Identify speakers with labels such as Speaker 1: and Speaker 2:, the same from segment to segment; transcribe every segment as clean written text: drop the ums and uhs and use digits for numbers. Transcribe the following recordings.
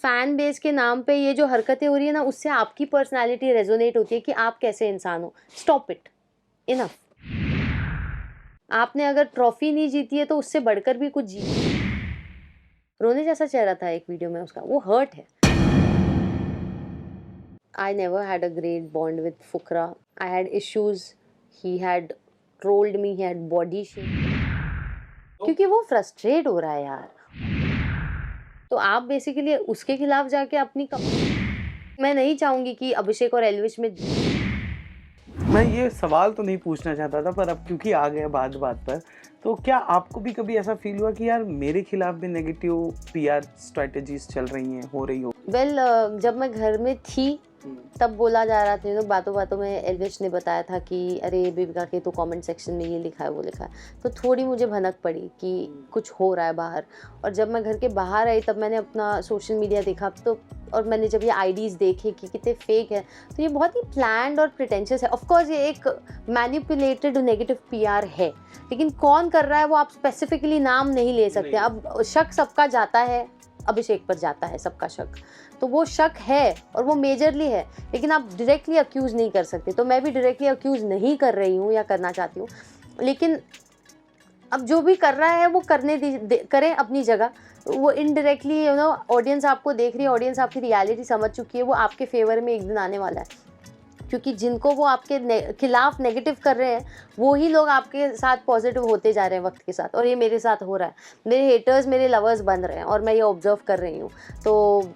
Speaker 1: Fan base के नाम पे ये जो हरकतें हो रही है ना, उससे आपकी पर्सनालिटी रेजोनेट होती है कि आप कैसे इंसान हो। Stop it, enough. आपने अगर ट्रॉफी नहीं जीती है तो उससे बढ़कर भी कुछ जीती। रोने जैसा चेहरा था एक वीडियो में उसका, वो हर्ट है। I never had a great bond with Fukra. I had issues. He had trolled me. He had body shame. क्योंकि वो फ्रस्ट्रेट हो रहा है यार। तो आप बेसिकली उसके खिलाफ जाके अपनी मैं नहीं चाहूंगी कि अभिषेक और एल्विश में।
Speaker 2: मैं ये सवाल तो नहीं पूछना चाहता था, पर अब क्योंकि आ गया बात बात पर, तो क्या आपको भी कभी ऐसा फील हुआ कि यार मेरे खिलाफ भी नेगेटिव पीआर स्ट्रेटजीज चल रही हैं, हो रही हो?
Speaker 1: जब मैं घर में थी तब बोला जा रहा था, बातों बातों में एल्विश ने बताया था कि अरे बेबिका के तो कमेंट सेक्शन में ये लिखा है वो लिखा है, तो थोड़ी मुझे भनक पड़ी कि कुछ हो रहा है बाहर। और जब मैं घर के बाहर आई तब मैंने अपना सोशल मीडिया देखा, तो और मैंने जब ये आईडीज़ देखे कि कितने फेक है, तो ये बहुत ही प्लान्ड और प्रिटेंशियस है। ऑफकोर्स ये एक मैनिपुलेटेड नेगेटिव पीआर है, लेकिन कौन कर रहा है वो आप स्पेसिफिकली नाम नहीं ले सकते। अब शक सबका जाता है, अभिषेक पर जाता है सबका शक, तो वो शक है और वो मेजरली है, लेकिन आप डायरेक्टली अक्यूज़ नहीं कर सकते। तो मैं भी डायरेक्टली अक्यूज़ नहीं कर रही हूँ या करना चाहती हूँ, लेकिन अब जो भी कर रहा है वो करने करें अपनी जगह। वो इनडायरेक्टली ऑडियंस आपको देख रही है, ऑडियंस आपकी रियलिटी समझ चुकी है, वो आपके फेवर में एक दिन आने वाला है। क्योंकि जिनको वो आपके खिलाफ नेगेटिव कर रहे हैं, वो ही लोग आपके साथ पॉजिटिव होते जा रहे हैं वक्त के साथ। और ये मेरे साथ हो रहा है, मेरे हेटर्स मेरे लवर्स बन रहे हैं और मैं ये ऑब्जर्व कर रही हूँ। तो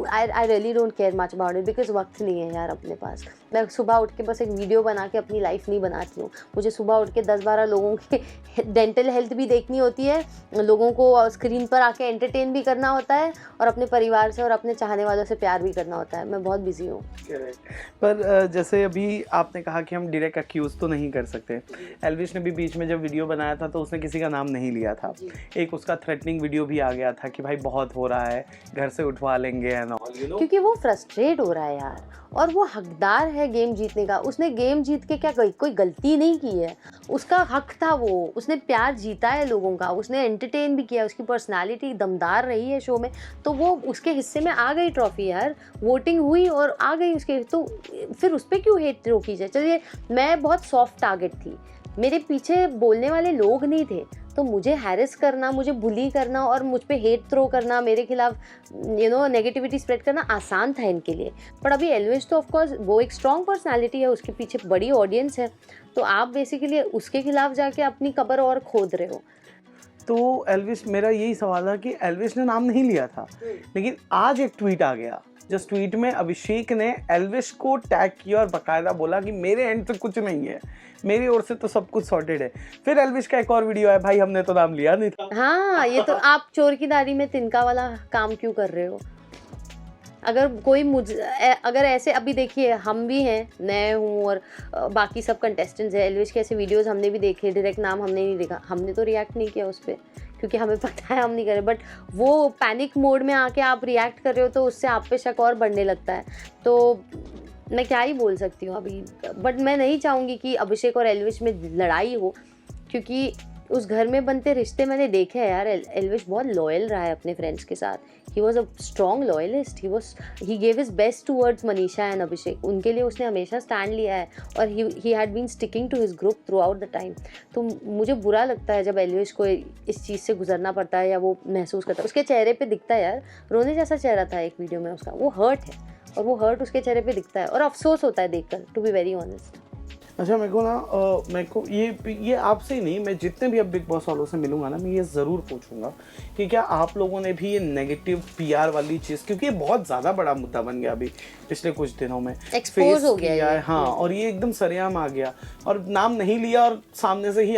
Speaker 1: I really don't care much about it, because वक्त नहीं है यार अपने पास। मैं सुबह उठ के बस एक वीडियो बना के अपनी लाइफ नहीं बनाती हूँ। मुझे सुबह उठ के 10-12 लोगों के डेंटल हेल्थ भी देखनी होती है, लोगों को स्क्रीन पर आके एंटरटेन भी करना होता है, और अपने परिवार से और अपने चाहने वालों से प्यार भी करना होता है। मैं बहुत बिजी हूँ।
Speaker 2: पर जैसे अभी आपने कहा कि हम डायरेक्ट अक्यूज़ तो नहीं कर सकते। एल्विश ने भी बीच में जब वीडियो बनाया था तो उसने किसी का नाम नहीं लिया था। एक उसका थ्रेटनिंग वीडियो भी आ गया था कि भाई बहुत हो रहा है, घर से उठवा लेंगे एंड ऑल, यू नो।
Speaker 1: क्योंकि वो फ्रस्ट्रेट हो रहा है यार, और वो हकदार है गेम जीतने का। उसने गेम जीत के क्या कोई गलती नहीं की है, उसका हक था वो। उसने प्यार जीता है लोगों का, उसने एंटरटेन भी किया, उसकी पर्सनालिटी दमदार रही है शो में, तो वो उसके हिस्से में आ गई ट्रॉफी यार। वोटिंग हुई और आ गई उसके, तो फिर उस पर क्यों हेट रोकी जाए। चलिए, मैं बहुत सॉफ्ट टारगेट थी, मेरे पीछे बोलने वाले लोग नहीं थे, तो मुझे हैरेस करना, मुझे बुली करना और मुझ पे हेट थ्रो करना, मेरे खिलाफ नेगेटिविटी स्प्रेड करना आसान था इनके लिए। पर अभी एल्विश तो ऑफकोर्स वो एक स्ट्रॉन्ग पर्सनालिटी है, उसके पीछे बड़ी ऑडियंस है, तो आप बेसिकली उसके खिलाफ जाके अपनी कब्र और खोद रहे हो।
Speaker 2: तो एल्विश, मेरा यही सवाल था कि एल्विश ने नाम नहीं लिया था, लेकिन आज एक ट्वीट आ गया जिस ट्वीट में अभिषेक ने एल्विश को टैग किया और बाकायदा बोला कि मेरे एंड से कुछ नहीं है, मेरी ओर से तो सब कुछ सॉर्टेड है। फिर एल्विश का एक और वीडियो है, भाई हमने तो नाम लिया नहीं था।
Speaker 1: हाँ, ये तो आप चोर की दाढ़ी में तिनका वाला काम क्यों कर रहे हो। अगर कोई अगर ऐसे, अभी देखिए हम भी हैं, नए हूँ और बाकी सब कंटेस्टेंट्स हैं, एल्विश के ऐसे वीडियोस हमने भी देखे, डायरेक्ट नाम हमने नहीं देखा, हमने तो रिएक्ट नहीं किया उस पर, क्योंकि हमें पता है हम नहीं कर रहे। बट वो पैनिक मोड में आके आप रिएक्ट कर रहे हो, तो उससे आप पे शक और बढ़ने लगता है। तो मैं क्या ही बोल सकती हूँ अभी, बट मैं नहीं चाहूँगी कि अभिषेक और एल्विश में लड़ाई हो, क्योंकि उस घर में बनते रिश्ते मैंने देखे हैं यार। एल्विश बहुत लॉयल रहा है अपने फ्रेंड्स के साथ, he was a strong loyalist, he gave his best towards Manisha and Abhishek, उनके लिए उसने हमेशा स्टैंड लिया है, और he had been sticking to his group throughout the time. तो मुझे बुरा लगता है जब एल्विश को इस चीज़ से गुजरना पड़ता है या वो महसूस करता है। उसके चेहरे पर दिखता है यार, रोने जैसा चेहरा था एक वीडियो में उसका, वो हर्ट है, और वो हर्ट उसके चेहरे पे दिखता है, और अफसोस होता है देखकर, टू बी वेरी ऑनेस्ट।
Speaker 2: अच्छा, मेरे को ये आपसे ही नहीं, मैं जितने भी अब बिग बॉस वालों से मिलूंगा ना, मैं ये ज़रूर पूछूंगा कि क्या आप लोगों ने भी ये नेगेटिव पीआर वाली चीज़, क्योंकि ये बहुत ज़्यादा बड़ा मुद्दा बन गया अभी पिछले कुछ दिनों में,
Speaker 1: एक्सपोज हो गया है।
Speaker 2: हाँ, और ये एकदम सरेआम आ गया, और नाम नहीं लिया और सामने से ही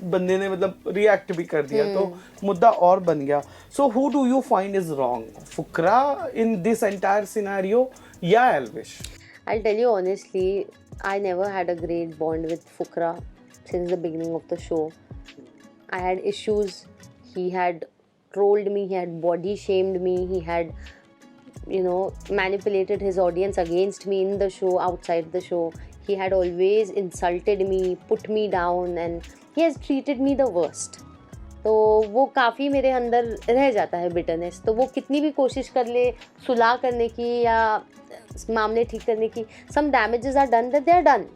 Speaker 2: बंदे ने मतलब रिएक्ट भी कर दिया, तो मुद्दा और बन गया। So who do you find is wrong, Fukra in this entire scenario या Elvish?
Speaker 1: I'll tell you honestly, I never had a great bond with Fukra since the beginning of the show. I had issues. He had trolled me, he had body shamed me, he had, manipulated his audience against me in the show, outside the show. He had always insulted me, put me down, and he has treated me the worst. तो वो काफ़ी मेरे अंदर रह जाता है bitterness. तो वो कितनी भी कोशिश कर ले सुलह करने की या मामले ठीक करने की, some damages are done that they are done,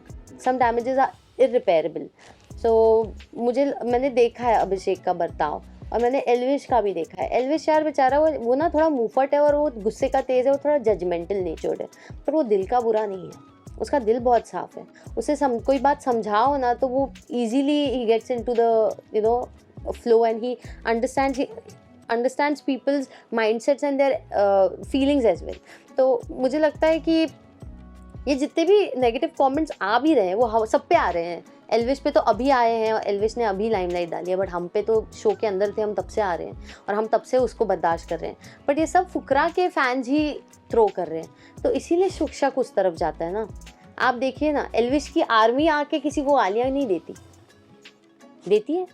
Speaker 1: some damages are irreparable. So मैंने देखा है अभिषेक का बर्ताव, और मैंने एल्विश का भी देखा है। एल्विश यार बेचारा वो ना थोड़ा मुंहफट है और वो गुस्से का तेज़ है, वो थोड़ा जजमेंटल नेचर्ड है, पर वो दिल का बुरा नहीं है, उसका दिल बहुत साफ है। उसे कोई बात समझाओ ना तो वो easily he gets into the flow and he understands people's mindsets and their feelings as well. तो मुझे लगता है कि ये जितने भी नेगेटिव कमेंट्स आ भी रहे हैं वो सब पे आ रहे हैं। एल्विश पे तो अभी आए हैं और एल्विश ने अभी लाइमलाइट डाली है, बट हम पे तो शो के अंदर थे, हम तब से आ रहे हैं और हम तब से उसको बर्दाश्त कर रहे हैं। बट ये सब फुकरा के फैंस ही थ्रो कर रहे हैं, तो इसीलिए शक उस तरफ जाता है ना। आप देखिए ना, एल्विश की आर्मी आके किसी को गालियाँ नहीं देती, देती है?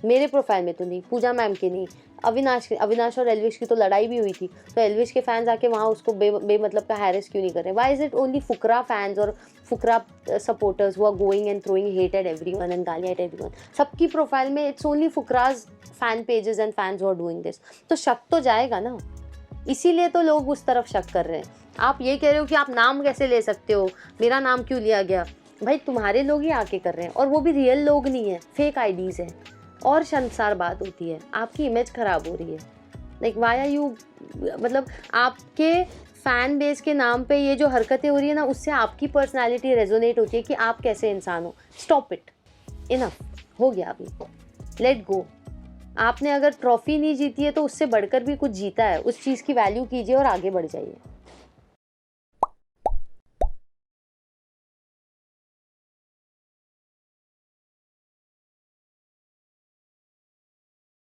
Speaker 1: मेरे प्रोफाइल में तो नहीं, पूजा मैम के नहीं, अविनाश और एल्विश की तो लड़ाई भी हुई थी, तो एल्विश के फैंस आके वहाँ उसको बेमतलब का हैरेस क्यों नहीं कर रहे? Why is it only Fukra fans और Fukra supporters who are going and throwing hate at everyone and गालियाँ एट एवरीवन? सबकी प्रोफाइल में it's only Fukra's fan pages and fans who are doing this. तो शक तो जाएगा ना, इसीलिए तो लोग उस तरफ शक कर रहे हैं। आप ये कह रहे हो कि आप नाम कैसे ले सकते हो, मेरा नाम क्यों लिया गया? भाई तुम्हारे लोग ही आके कर रहे हैं, और वो भी रियल लोग नहीं है, फेक आईडीज़ हैं, और शर्मसार बात होती है, आपकी इमेज ख़राब हो रही है। लाइक व्हाई आर यू, मतलब आपके फ़ैन बेस के नाम पे ये जो हरकतें हो रही है ना, उससे आपकी पर्सनालिटी रेजोनेट होती है कि आप कैसे इंसान हो। स्टॉप इट, इनफ हो गया, अभी लेट गो। आपने अगर ट्रॉफी नहीं जीती है तो उससे बढ़कर भी कुछ जीता है, उस चीज़ की वैल्यू कीजिए और आगे बढ़ जाइए।